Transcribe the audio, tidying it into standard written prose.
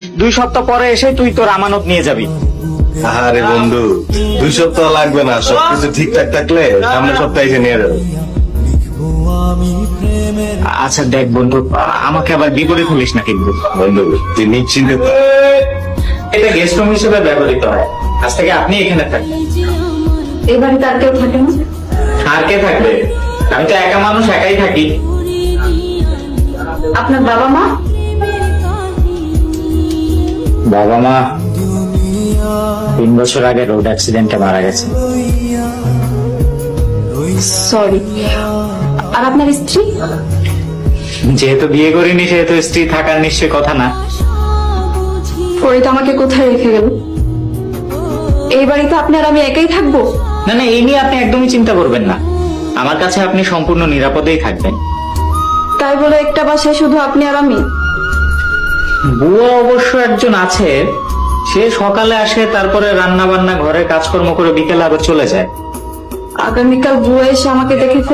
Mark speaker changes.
Speaker 1: 2 সপ্তাহ পরে এসে তুই তোর আমানত নিয়ে যাবি।
Speaker 2: আরে বন্ধু 2 সপ্তাহ লাগবে না, সবকিছু ঠিকঠাক থাকলে সামনের সপ্তাহে এসে নিয়ে যাবে।
Speaker 1: আচ্ছা দেখ বন্ধু, আমাকে আবার বিপদে ফেলিস না কিন্তু।
Speaker 2: বন্ধু তুই নিশ্চিন্তে থাক।
Speaker 1: এটা গেস্ট রুম হিসেবে ব্যবহৃত হয়, আজ থেকে আপনি এখানে থাকবেন।
Speaker 3: এই বাড়িতে আর কেউ থাকে না?
Speaker 1: আর কে থাকবে? আমি তো একা মানুষ, একাই থাকি।
Speaker 3: আপনার বাবা মা?
Speaker 1: বাবা মা 3 বছর আগে রোড অ্যাক্সিডেন্টে মারা গেছে।
Speaker 3: সরি। আর আপনার স্ত্রী?
Speaker 1: যেহেতু বিয়ে করিনি সেহেতু স্ত্রী থাকার নিশ্চয় কথা না।
Speaker 3: ফরিদ আমাকে কোথায় রেখে গেল? এই বাড়িতে আপনি আর আমি একাই থাকবো?
Speaker 1: না না, এই নিয়ে আপনি একদমই চিন্তা করবেন না, আমার কাছে আপনি সম্পূর্ণ নিরাপদেই থাকবেন।
Speaker 3: তাই বলে একটা বাসায় শুধু আপনি আর আমি?
Speaker 1: বুয়া অবশ্য একজন আছে, সে সকালে আসে, তারপরে রান্না বান্না ঘরে কাজকর্ম করে বিকেলে আবার চলে যায়।
Speaker 3: আগামীকাল বুয়া এসে আমাকে দেখে ফেলে